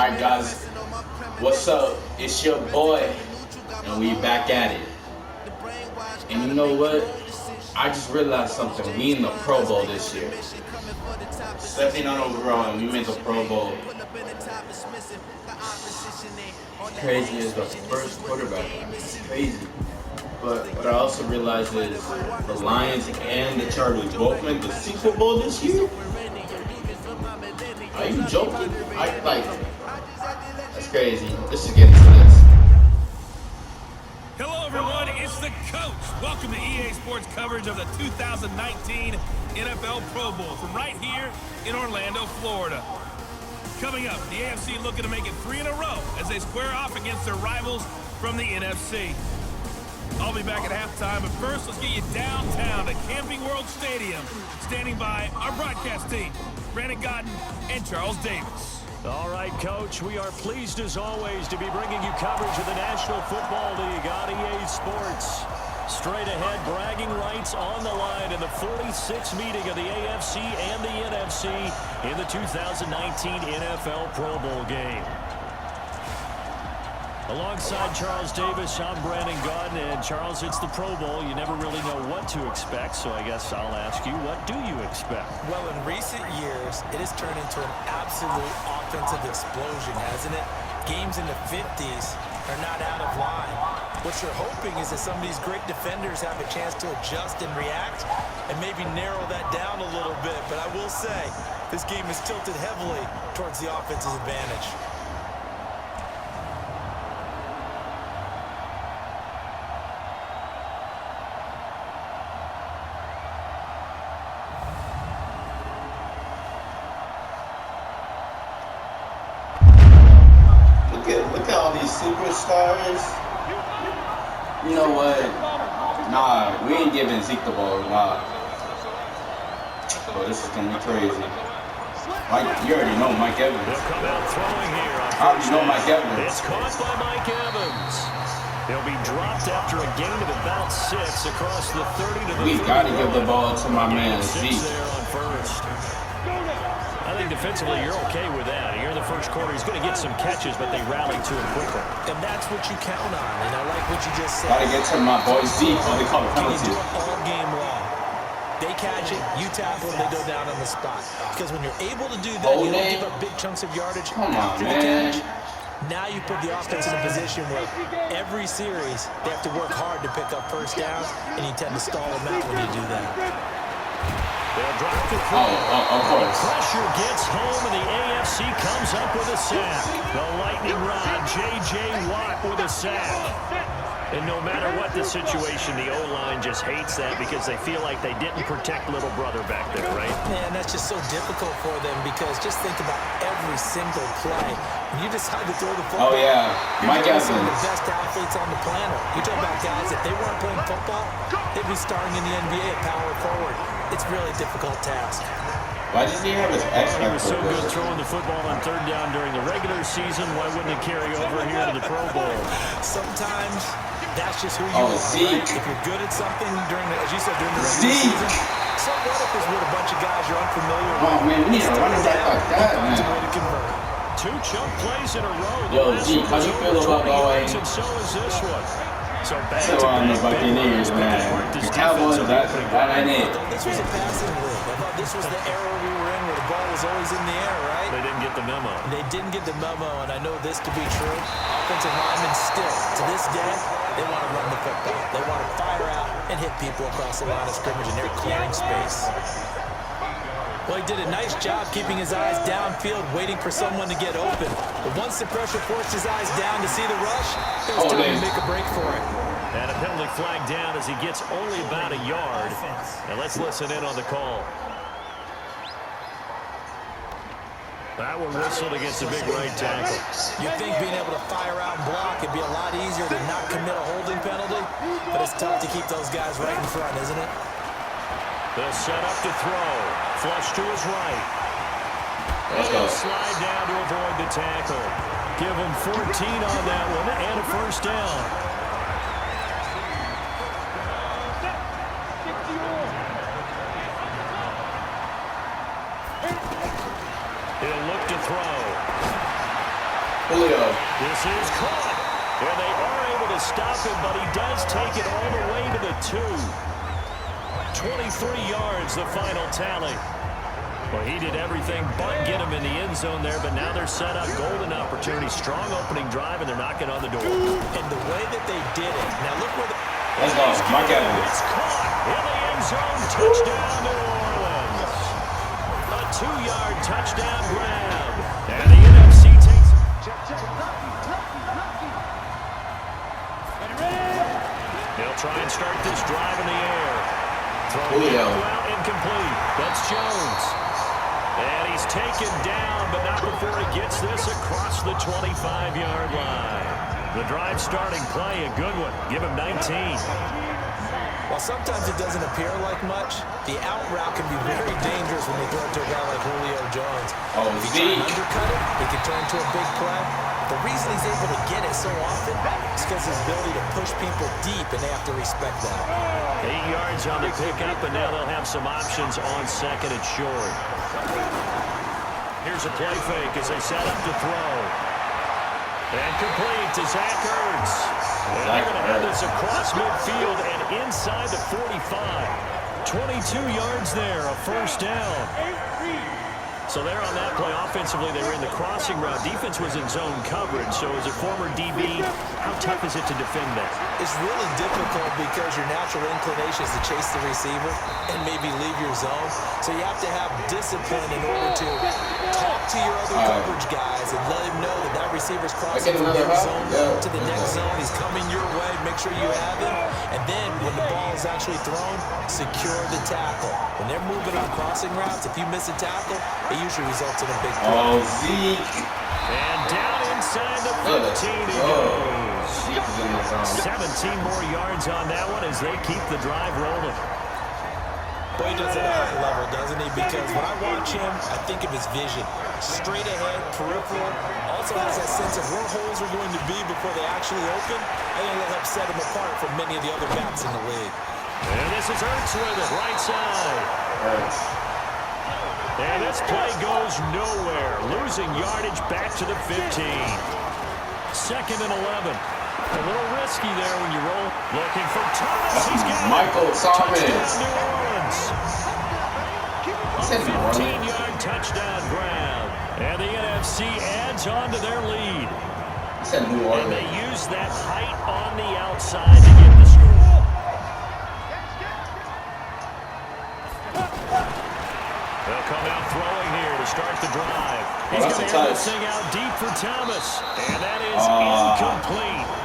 Alright guys, what's up? It's your boy, and we back at it. And you know what? I just realized something. We in the Pro Bowl this year. 79 overall, and we made the Pro Bowl. Crazy is the first quarterback. It's crazy. But what I also realized is the Lions and the Chargers both made the Super Bowl this year. Are you joking? That's crazy. Let's just get into this. Hello everyone, it's the coach. Welcome to EA Sports coverage of the 2019 NFL Pro Bowl from right here in Orlando, Florida. Coming up, the AFC looking to make it 3 in a row as they square off against their rivals from the NFC. I'll be back at halftime, but first let's get you downtown to Camping World Stadium. Standing by our broadcast team, Brandon Godden and Charles Davis. All right, Coach, we are pleased as always to be bringing you coverage of the National Football League on EA Sports. Straight ahead, bragging rights on the line in the 46th meeting of the AFC and the NFC in the 2019 NFL Pro Bowl game. Alongside Charles Davis, I'm Brandon Godden, and Charles, it's the Pro Bowl. You never really know what to expect, so I guess I'll ask you, what do you expect? Well, in recent years, it has turned into an absolute offensive explosion, hasn't it? Games in the 50s are not out of line. What you're hoping is that some of these great defenders have a chance to adjust and react and maybe narrow that down a little bit. But I will say, this game is tilted heavily towards the offense's advantage. Look at all these superstars. You know what? Nah, we ain't giving Zeke the ball. Nah. Oh, this is gonna be crazy. You already know Mike Evans. They'll come out throwing here. I already know Mike Evans. It's caught by Mike Evans. They'll be dropped after a gain of about 6 across the 30 to the 30. We gotta give the ball to my man Zeke. There on first. I think defensively you're okay with that. Here in the first quarter, he's going to get some catches, but they rally to him quickly. And that's what you count on. And I like what you just said. Gotta get to my boy Zeke. Oh, they call it Can you penalty. do it all game long? They catch it, you tackle, they go down on the spot. Because when you're able to do that, you don't give up big chunks of yardage after the catch. Now you put the offense in a position where every series they have to work hard to pick up first downs, and you tend to stall them out when you do that. They'll drop the throw. Of course. Pressure gets home, and the AFC comes up with a sack. The lightning rod, J.J. Watt with a sack. And no matter what the situation, the O-line just hates that because they feel like they didn't protect little brother back there, right? Man, that's just so difficult for them because just think about every single play. When you decide to throw the football, Mike Evans, some of the best athletes on the planet. You talk about guys, if they weren't playing football, they'd be starting in the NBA at power forward. It's a really difficult task. why does he have his X He was so Factor? good throwing the football on third down during the regular season. Why wouldn't it carry over here to the Pro Bowl? Sometimes that's just who you are. Zeke. Right? If you're good at something during the, as you said, during the regular season, so what if it's with a bunch of guys you're unfamiliar with? Oh man, we need to run it back like that, man. It's a way to convert. 2 chunk plays in a row. Yo, Zeke, how you feel about going? And so is this one. So back So on the Buccaneers, man. The Cowboys, that ain't it. This was a passing league. I thought this was the era we were in where the ball was always in the air, right? They didn't get the memo. They didn't get the memo, and I know this to be true. Offensive linemen still, to this day, they want to run the football. They want to fire out and hit people across the line of scrimmage, and they're clearing space. Well, he did a nice job keeping his eyes downfield, waiting for someone to get open. But once the pressure forced his eyes down to see the rush, it was time to make a break for it. And a penalty flag down as he gets only about a yard. And let's listen in on the call. That one whistled against the big right tackle. You'd think being able to fire out and block would be a lot easier to not commit a holding penalty, but it's tough to keep those guys right in front, isn't it? They'll set up to throw. Flush to his right. They'll slide down to avoid the tackle. Give him 14 on that one and a first down. He'll look to throw. Julio. This is caught. And they are able to stop him, but he does take it all the way to the 2. 23 yards, the final tally. Well, he did everything but get him in the end zone there, but now they're set up. Golden opportunity, strong opening drive, and they're knocking on the door. And the way that they did it. Now look where the... Let's go. Mark Evans. It's caught in the end zone. Touchdown, New Orleans. A 2-yard touchdown grab. And the NFC takes... They'll try and start this drive in the air. Throwing out incomplete. That's Jones. And he's taken down, but not before he gets this across the 25-yard line. The drive starting play, a good one. Give him 19. While sometimes it doesn't appear like much, the out route can be very dangerous when they throw it to a guy like Julio Jones. Oh, if he tries to undercut it, it can turn into a big play. The reason he's able to get it so often is because his ability to push people deep, and they have to respect that. 8 yards on the pickup, and now they'll have some options on second and short. Here's a play fake as they set up to throw. And complete to Zach Ertz. And they're going to have this across midfield and inside the 45. 22 yards there, a first down. So they're on that play. Offensively, they were in the crossing route. Defense was in zone coverage. So as a former DB, how tough is it to defend that? It's really difficult because your natural inclination is to chase the receiver and maybe leave your zone. So you have to have discipline in order to talk to your other coverage guys and let him know that that receiver's crossing from your zone to the next zone. He's coming your way. Make sure you have him. And then when the ball is actually thrown, secure the tackle. When they're moving on crossing routes, if you miss a tackle, it usually results in a big play. Oh, Zeke. And down inside the 15 he goes. 17 more yards on that one as they keep the drive rolling. Boy, he does it at a high level, doesn't he? Because when I watch him, I think of his vision. Straight ahead, peripheral. Also has that sense of where holes are going to be before they actually open. I think that helps set him apart from many of the other backs in the league. And this is Ertz with it, right side. And this play goes nowhere. Losing yardage back to the 15. Second and 11. A little risky there when you roll. Looking for Thomas. He's got Michael Thomas. Touchdown, New Orleans. A 15-yard touchdown grab. And the NFC adds on to their lead. And they use that height on the outside to get the score. They'll come out throwing here to start the drive. He's going to air this thing out deep for Thomas. And that is incomplete.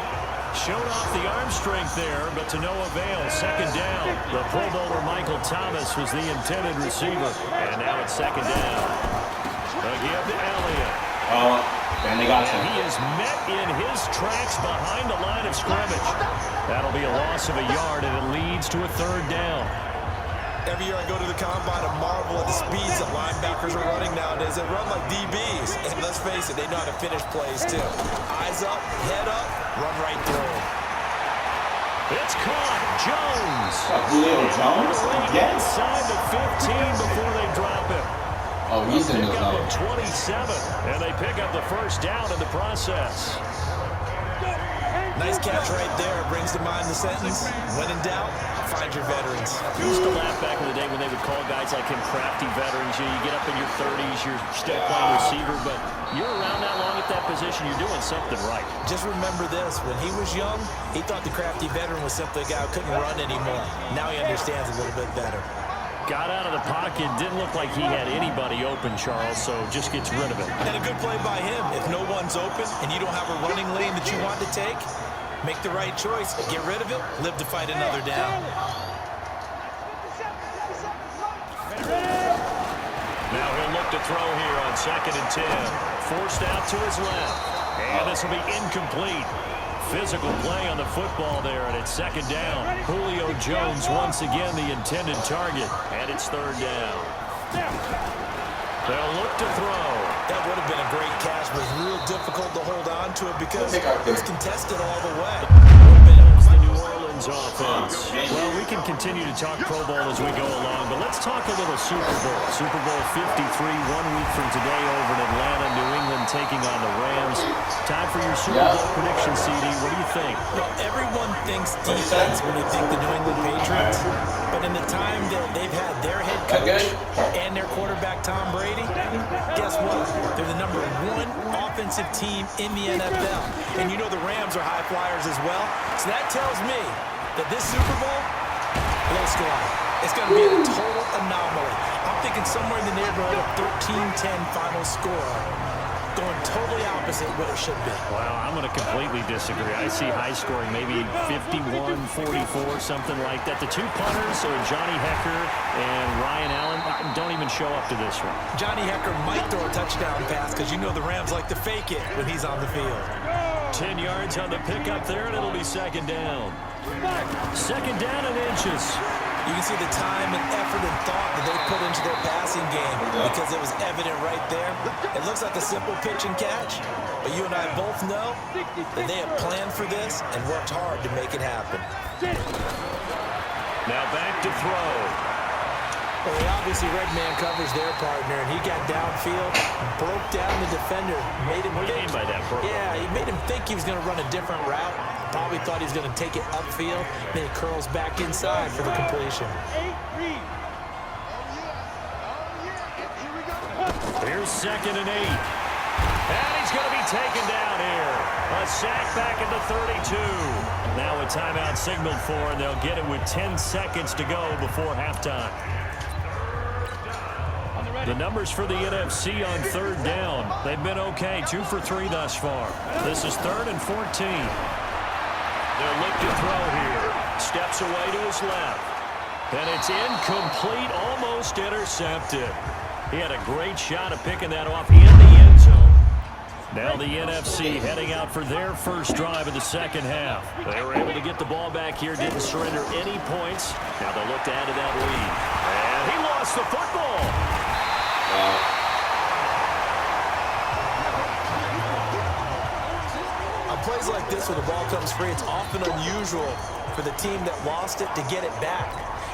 Showed off the arm strength there, but to no avail. Second down. The Pro Bowler Michael Thomas was the intended receiver. And now it's second down. Again to Elliott. And they got him. He is met in his tracks behind the line of scrimmage. That'll be a loss of a yard, and it leads to a third down. Every year I go to the combine and marvel at the speeds that linebackers are running nowadays. They run like DBs. And let's face it, they know how to finish plays too. Eyes up, head up, run right through them. It's caught. Jones. Julio Jones? Yes. Inside the 15 before they drop him. Oh, he's in the zone. 27. And they pick up the first down in the process. Nice catch right there. Brings to mind the sentence, when in doubt, find your veterans. We used to laugh back in the day when they would call guys like him crafty veterans. You get up in your 30s, you're still playing receiver, but you're around that long at that position, you're doing something right. Just remember this, when he was young, he thought the crafty veteran was simply a guy who couldn't run anymore. Now he understands a little bit better. Got out of the pocket, didn't look like he had anybody open, Charles, so just gets rid of it. And a good play by him. If no one's open and you don't have a running lane that you want to take, make the right choice. Get rid of it. Live to fight another down. Now he'll look to throw here on second and 10. Forced out to his left. And this will be incomplete. Physical play on the football there, and it's second down. Julio Jones once again the intended target, and it's third down. They'll look to throw. That would have been a great catch, but it's real difficult to hold on to it because it was contested all the way. The New Orleans Rams offense. Well, we can continue to talk Pro Bowl as we go along, but let's talk a little Super Bowl. Super Bowl 53, 1 week from today over in Atlanta, New England taking on the Rams. Time for your Super Bowl prediction, CD. What do you think? Well, everyone thinks defense when they think the New England Patriots, but in the time that they've had their head coach and their quarterback Tom Brady, guess what? They're the #1 offensive team in the NFL. And you know the Rams are high flyers as well. So that tells me that this Super Bowl, low scoring. It's going to be a total anomaly. I'm thinking somewhere in the neighborhood of 13-10 final score. Going totally opposite what it should be. Well, I'm going to completely disagree. I see high scoring, maybe 51-44, something like that. The two punters, so Johnny Hecker and Ryan Allen, don't even show up to this one. Johnny Hecker might throw a touchdown pass because you know the Rams like to fake it when he's on the field. 10 yards on the pickup there, and it'll be second down. Second down and inches. You can see the time and effort and thought that they put into their passing game because it was evident right there. It looks like a simple pitch and catch, but you and I both know that they have planned for this and worked hard to make it happen. Now back to throw. Well, he obviously red man covers their partner, and he got downfield, broke down the defender, made him What do you mean by that, bro? Yeah, he made him think he was going to run a different route. Probably thought he was going to take it upfield, then he curls back inside for the completion. Here's 2nd and 8. And he's going to be taken down here. A sack back at the 32. Now a timeout signaled for, and they'll get it with 10 seconds to go before halftime. The numbers for the NFC on 3rd down. They've been okay, 2 for 3 thus far. This is 3rd and 14. They'll look to throw here. Steps away to his left. And it's incomplete, almost intercepted. He had a great shot at picking that off in the end zone. Now the NFC heading out for their first drive of the second half. They were able to get the ball back here, didn't surrender any points. Now they'll look to add to that lead. And he lost the football. On plays like this where the ball comes free, it's often unusual for the team that lost it to get it back.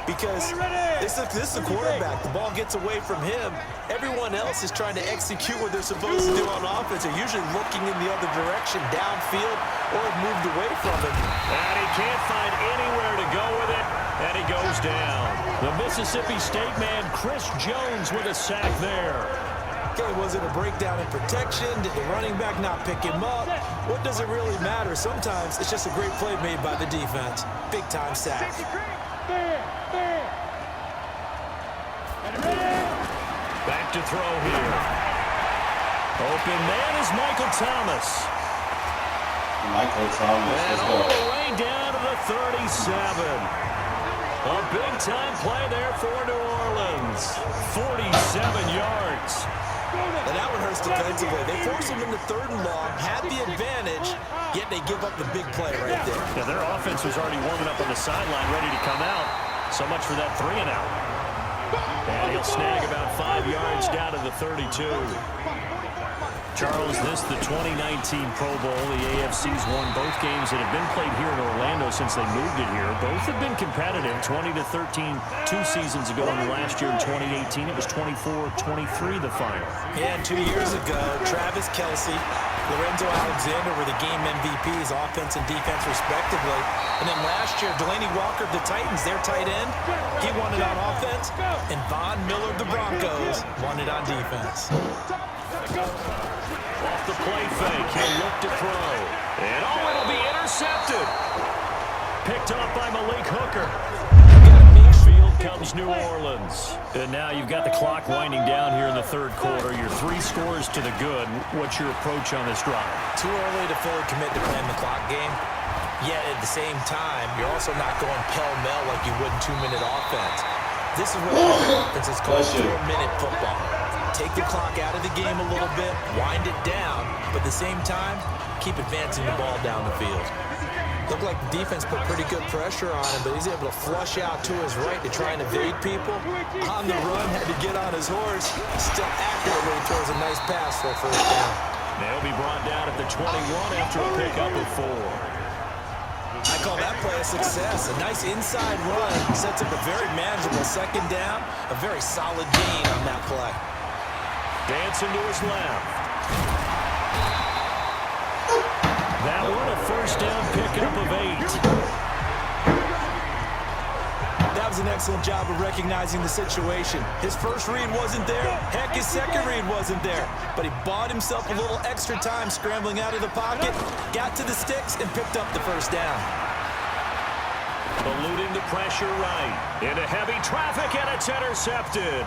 Because this is the quarterback. The ball gets away from him. Everyone else is trying to execute what they're supposed to do on offense. They're usually looking in the other direction, downfield, or have moved away from him. And he can't find anywhere to go with it, and he goes down. The Mississippi State man, Chris Jones, with a sack there. Okay, was it a breakdown in protection? Did the running back not pick him up? What does it really matter? Sometimes it's just a great play made by the defense. Big-time sack. Back to throw here. Open man is Michael Thomas. Michael Thomas. And Let's all go. the way down to the 37. A big-time play there for New Orleans. 47 yards. And that one hurts defensively. They force him into 3rd and long, had the advantage, yet they give up the big play right there. Yeah, their offense was already warming up on the sideline, ready to come out. So much for that 3 and out. And he'll snag about 5 yards down to the 32. Charles, this the 2019 Pro Bowl. The AFC's won both games that have been played here in Orlando since they moved it here. Both have been competitive, 20-13 2 seasons ago, and last year in 2018 it was 24-23 the final. Yeah, 2 years ago, Travis Kelce, Lorenzo Alexander were the game MVPs, offense and defense respectively. And then last year, Delaney Walker of the Titans, their tight end, he won it on offense. And Von Miller of the Broncos won it on defense. Off the play fake, he'll look to throw. And it'll be intercepted. Picked off by Malik Hooker. Field comes New Orleans. And now you've got the clock winding down here in the 3rd quarter. Your 3 scores to the good. What's your approach on this drive? Too early to fully commit to playing the clock game. Yet at the same time, you're also not going pell-mell like you would in 2-minute offense. This is what offense is called 4-minute football. Take the clock out of the game a little bit, wind it down, but at the same time, keep advancing the ball down the field. Looked like the defense put pretty good pressure on him, but he's able to flush out to his right to try and evade people. On the run, had to get on his horse. Still accurately throws a nice pass for a 1st down. They'll be brought down at the 21 after a pickup of 4. I call that play of success. A nice inside run sets up a very manageable second down. A very solid gain on that play. Dancing to his left. That one a first down pickup of 8. That was an excellent job of recognizing the situation. His first read wasn't there. Heck, his second read wasn't there. But he bought himself a little extra time scrambling out of the pocket, got to the sticks, and picked up the first down. Eluding the pressure right. Into heavy traffic, and it's intercepted.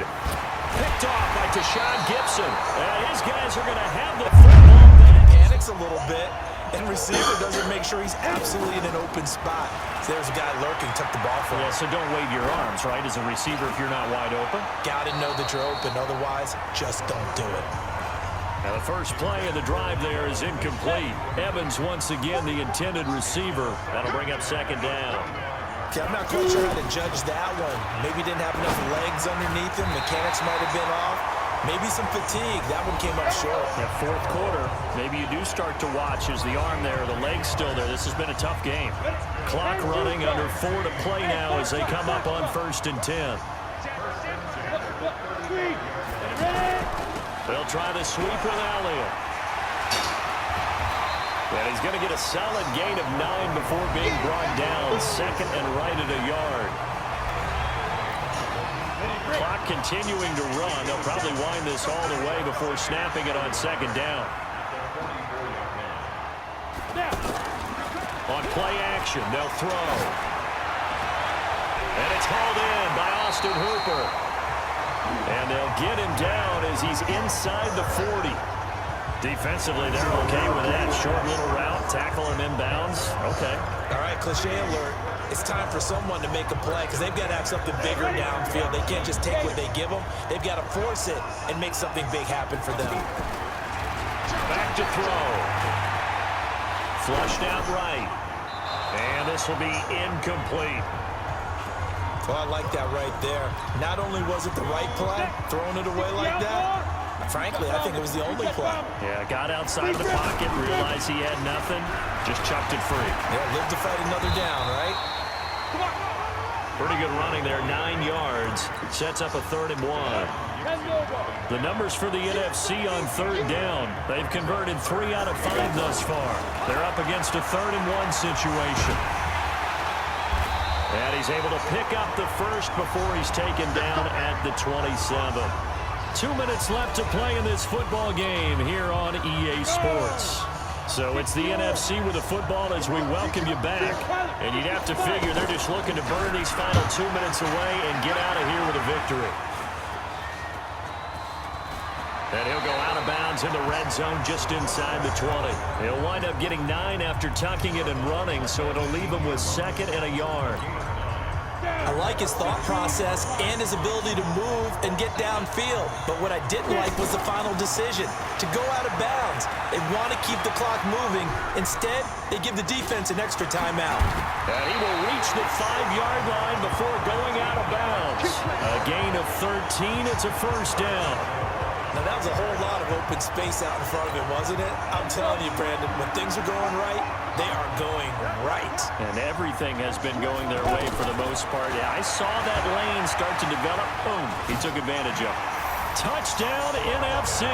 Picked off by Tashawn Gibson. And his guys are going to have the football back. Panics a little bit, and receiver doesn't make sure he's absolutely in an open spot. So there's a guy lurking, took the ball for him. Yeah, so don't wave your arms, right, as a receiver if you're not wide open. Got to know that you're open. Otherwise, just don't do it. Now the first play of the drive there is incomplete. Evans once again the intended receiver. That'll bring up second down. Okay, I'm not quite sure how to judge that one. Maybe didn't have enough legs underneath him. Mechanics might have been off. Maybe some fatigue. That one came up short. Yeah, fourth quarter, maybe you do start to watch as the arm there, the leg's still there. This has been a tough game. Clock running, under 4 to play now as they come up on 1st and 10. They'll try the sweep with Elliott. And he's going to get a solid gain of 9 before being brought down. Second and right at a yard. Clock continuing to run. They'll probably wind this all the way before snapping it on second down. On play action, they'll throw. And it's hauled in by Austin Hooper. And they'll get him down as he's inside the 40. Defensively, they're okay with that. Short little route, tackle him inbounds. Okay. All right, cliche alert. It's time for someone to make a play because they've got to have something bigger downfield. They can't just take what they give them. They've got to force it and make something big happen for them. Back to throw. Flushed out right. And this will be incomplete. Well, I like that right there. Not only was it the right play, throwing it away like that, frankly, I think it was the only play. Yeah, got outside of the pocket, realized he had nothing, just chucked it free. Yeah, live to fight another down, right? Pretty good running there, 9 yards. Sets up a 3rd and 1. The numbers for the NFC on 3rd down. They've converted 3 out of 5 thus far. They're up against a 3rd and 1 situation. And he's able to pick up the first before he's taken down at the 27. 2 minutes left to play in this football game here on EA Sports. So it's the NFC with the football as we welcome you back. And you'd have to figure they're just looking to burn these final 2 minutes away and get out of here with a victory. And he'll go out of bounds in the red zone just inside the 20. He'll wind up getting 9 after tucking it and running, so it'll leave him with 2nd and a yard. I like his thought process and his ability to move and get downfield. But what I didn't like was the final decision, to go out of bounds. They want to keep the clock moving. Instead, they give the defense an extra timeout. And he will reach the 5-yard line before going out of bounds. A gain of 13. It's a first down. Now, that was a whole lot of open space out in front of him, wasn't it? I'm telling you, Brandon, when things are going right, they are going right. And everything has been going their way for the most part. Yeah, I saw that lane start to develop. Boom. He took advantage of it. Touchdown, NFC.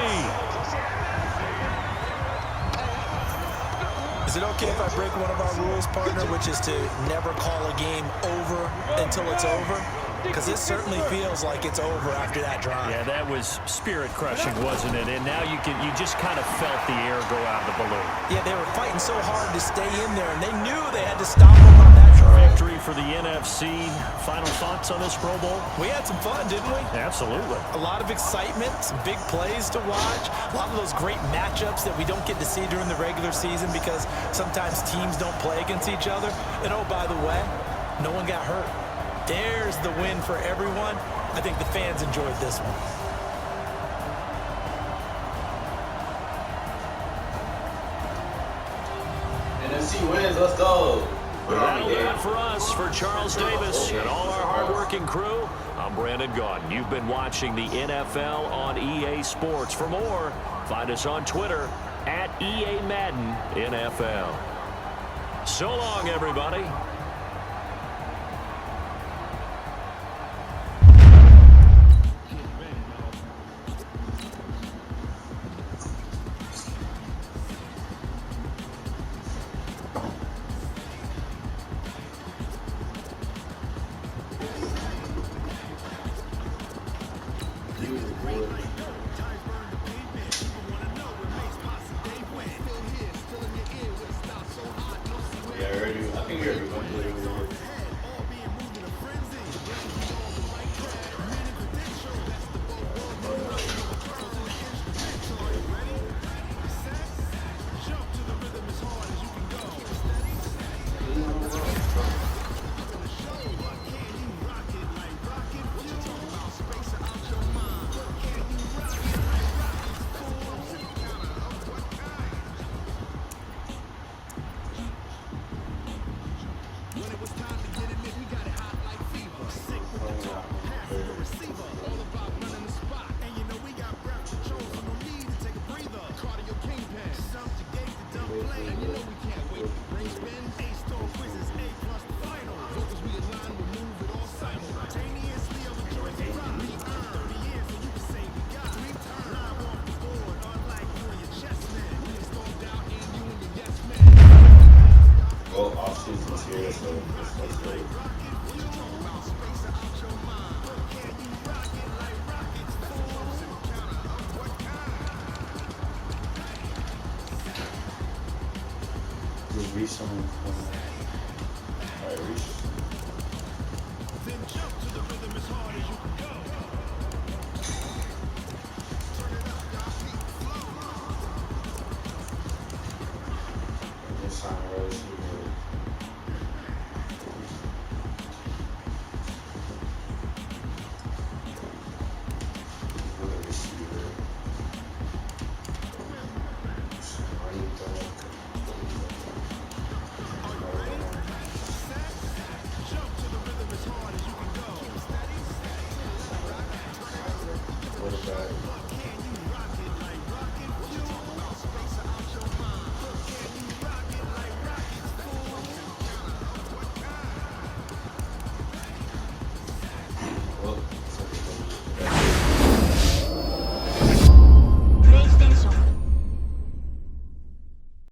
Is it okay if I break one of our rules, partner, which is to never call a game over until it's over? Because it certainly feels like it's over after that drive. Yeah, that was spirit-crushing, wasn't it? And now you just kind of felt the air go out of the balloon. Yeah, they were fighting so hard to stay in there, and they knew they had to stop them on that drive. Victory for the NFC. Final thoughts on this Pro Bowl? We had some fun, didn't we? Absolutely. A lot of excitement, some big plays to watch, a lot of those great matchups that we don't get to see during the regular season because sometimes teams don't play against each other. And oh, by the way, no one got hurt. There's the win for everyone. I think the fans enjoyed this one. NFC wins, let's go. That'll do it for us, for Charles Davis and all our hard-working crew. I'm Brandon Gaudin. You've been watching the NFL on EA Sports. For more, find us on Twitter at EA Madden NFL. So long, everybody. Yeah, I think you already went through it. Well, off season's here, so that's great. Just recently.